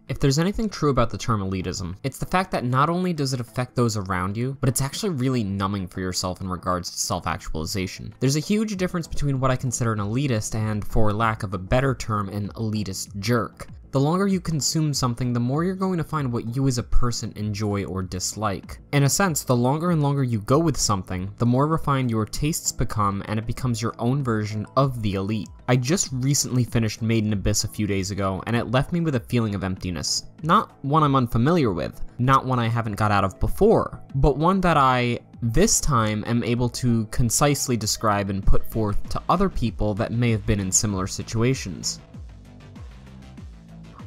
If there's anything true about the term elitism, it's the fact that not only does it affect those around you, but it's actually really numbing for yourself in regards to self-actualization. There's a huge difference between what I consider an elitist and, for lack of a better term, an elitist jerk. The longer you consume something, the more you're going to find what you as a person enjoy or dislike. In a sense, the longer and longer you go with something, the more refined your tastes become, and it becomes your own version of the elite. I just recently finished Made in Abyss a few days ago, and it left me with a feeling of emptiness. Not one I'm unfamiliar with, not one I haven't got out of before, but one that I, this time, am able to concisely describe and put forth to other people that may have been in similar situations.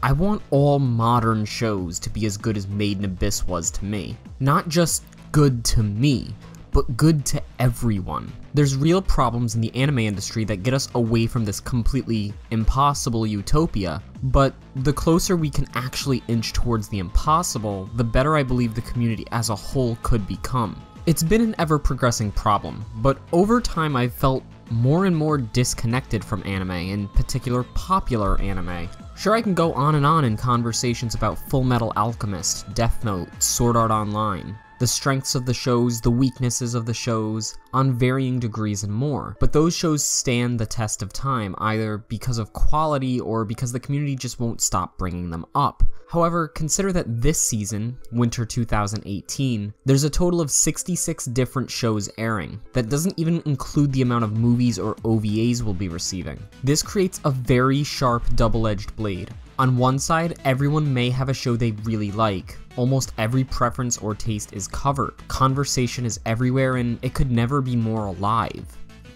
I want all modern shows to be as good as Made in Abyss was to me. Not just good to me, but good to everyone. There's real problems in the anime industry that get us away from this completely impossible utopia, but the closer we can actually inch towards the impossible, the better I believe the community as a whole could become. It's been an ever-progressing problem, but over time I've felt more and more disconnected from anime, in particular popular anime. Sure, I can go on and on in conversations about Full Metal Alchemist, Death Note, Sword Art Online, the strengths of the shows, the weaknesses of the shows, on varying degrees and more. But those shows stand the test of time, either because of quality or because the community just won't stop bringing them up. However, consider that this season, winter 2018, there's a total of 66 different shows airing. That doesn't even include the amount of movies or OVAs we'll be receiving. This creates a very sharp double-edged blade. On one side, everyone may have a show they really like. Almost every preference or taste is covered. Conversation is everywhere and it could never be more alive.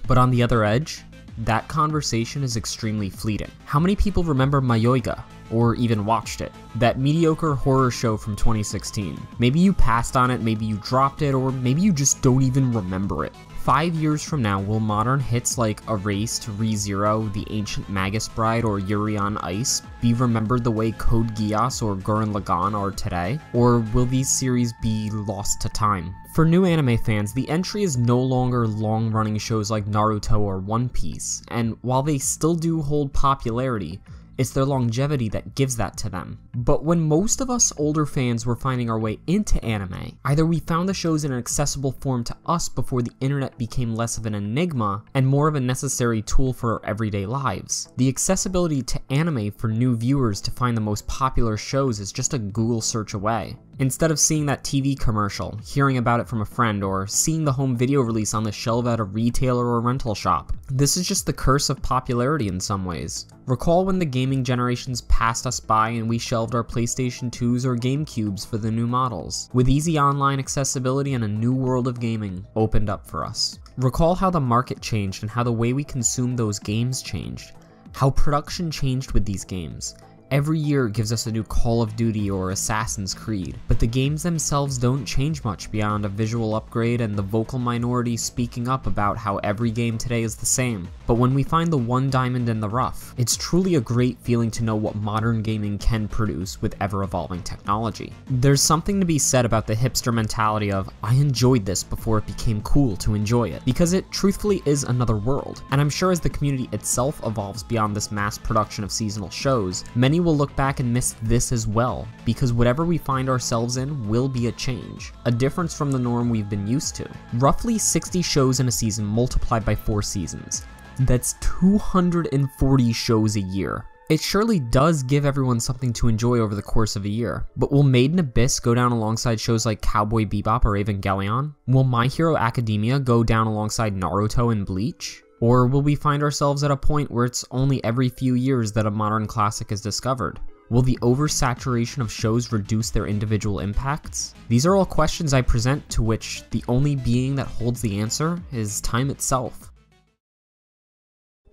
But on the other edge, that conversation is extremely fleeting. How many people remember Mayoiga? Or even watched it? That mediocre horror show from 2016. Maybe you passed on it, maybe you dropped it, or maybe you just don't even remember it. 5 years from now, will modern hits like Erased, ReZero, The Ancient Magus Bride, or Yuri on Ice be remembered the way Code Geass or Gurren Lagann are today? Or will these series be lost to time? For new anime fans, the entry is no longer long-running shows like Naruto or One Piece, and while they still do hold popularity, it's their longevity that gives that to them. But when most of us older fans were finding our way into anime, either we found the shows in an accessible form to us before the internet became less of an enigma and more of a necessary tool for our everyday lives. The accessibility to anime for new viewers to find the most popular shows is just a Google search away. Instead of seeing that TV commercial, hearing about it from a friend, or seeing the home video release on the shelf at a retailer or rental shop. This is just the curse of popularity in some ways. Recall when the gaming generations passed us by and we shelved our PlayStation 2s or GameCubes for the new models, with easy online accessibility and a new world of gaming opened up for us. Recall how the market changed and how the way we consumed those games changed, how production changed with these games. Every year gives us a new Call of Duty or Assassin's Creed, but the games themselves don't change much beyond a visual upgrade and the vocal minority speaking up about how every game today is the same. But when we find the one diamond in the rough, it's truly a great feeling to know what modern gaming can produce with ever-evolving technology. There's something to be said about the hipster mentality of, I enjoyed this before it became cool to enjoy it, because it truthfully is another world. And I'm sure as the community itself evolves beyond this mass production of seasonal shows, many will look back and miss this as well, because whatever we find ourselves in will be a change, a difference from the norm we've been used to. Roughly 60 shows in a season multiplied by 4 seasons. That's 240 shows a year. It surely does give everyone something to enjoy over the course of a year, but will Made in Abyss go down alongside shows like Cowboy Bebop or Evangelion? Will My Hero Academia go down alongside Naruto and Bleach? Or will we find ourselves at a point where it's only every few years that a modern classic is discovered? Will the oversaturation of shows reduce their individual impacts? These are all questions I present to which the only being that holds the answer is time itself.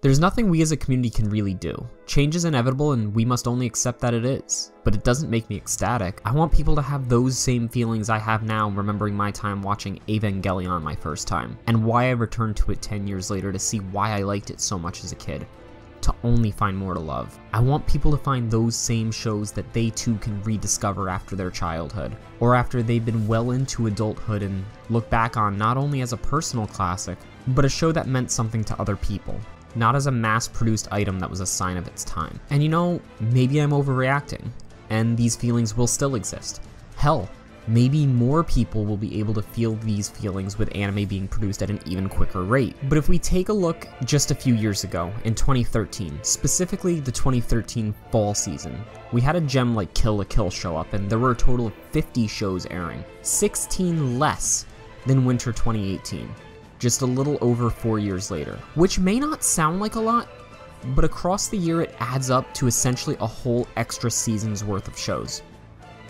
There's nothing we as a community can really do. Change is inevitable and we must only accept that it is. But it doesn't make me ecstatic. I want people to have those same feelings I have now remembering my time watching Evangelion my first time, and why I returned to it 10 years later to see why I liked it so much as a kid. To only find more to love. I want people to find those same shows that they too can rediscover after their childhood, or after they've been well into adulthood and look back on not only as a personal classic, but a show that meant something to other people. Not as a mass-produced item that was a sign of its time. And you know, maybe I'm overreacting. and these feelings will still exist. Hell, maybe more people will be able to feel these feelings with anime being produced at an even quicker rate. But if we take a look just a few years ago, in 2013, specifically the 2013 fall season, we had a gem like Kill la Kill show up, and there were a total of 50 shows airing, 16 less than winter 2018, just a little over 4 years later. Which may not sound like a lot, but across the year it adds up to essentially a whole extra season's worth of shows.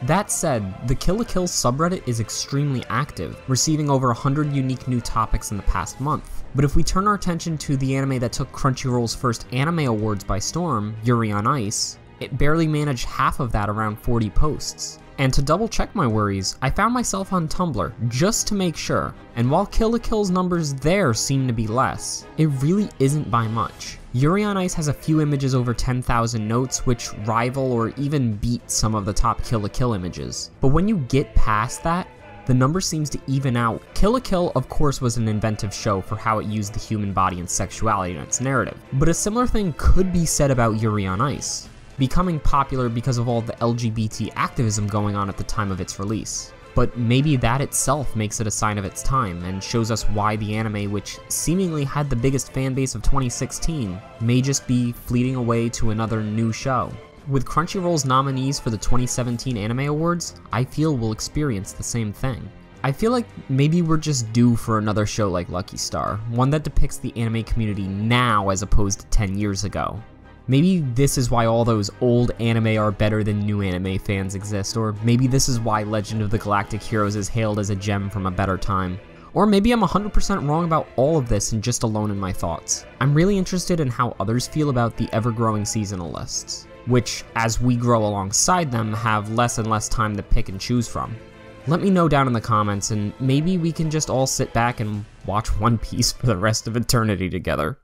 That said, the Kill la Kill subreddit is extremely active, receiving over 100 unique new topics in the past month. But if we turn our attention to the anime that took Crunchyroll's first anime awards by storm, Yuri on Ice, it barely managed half of that, around 40 posts. And to double check my worries, I found myself on Tumblr just to make sure, and while Kill la Kill's numbers there seem to be less, it really isn't by much. Yuri on Ice has a few images over 10,000 notes, which rival or even beat some of the top Kill la Kill images. But when you get past that, the number seems to even out. Kill la Kill, of course, was an inventive show for how it used the human body and sexuality in its narrative, but a similar thing could be said about Yuri on Ice, becoming popular because of all the LGBT activism going on at the time of its release. But maybe that itself makes it a sign of its time, and shows us why the anime, which seemingly had the biggest fanbase of 2016, may just be fleeting away to another new show. With Crunchyroll's nominees for the 2017 Anime Awards, I feel we'll experience the same thing. I feel like maybe we're just due for another show like Lucky Star, one that depicts the anime community now as opposed to 10 years ago. Maybe this is why all those old anime are better than new anime fans exist, or maybe this is why Legend of the Galactic Heroes is hailed as a gem from a better time. Or maybe I'm 100% wrong about all of this and just alone in my thoughts. I'm really interested in how others feel about the ever-growing seasonal lists, which, as we grow alongside them, have less and less time to pick and choose from. Let me know down in the comments, and maybe we can just all sit back and watch One Piece for the rest of eternity together.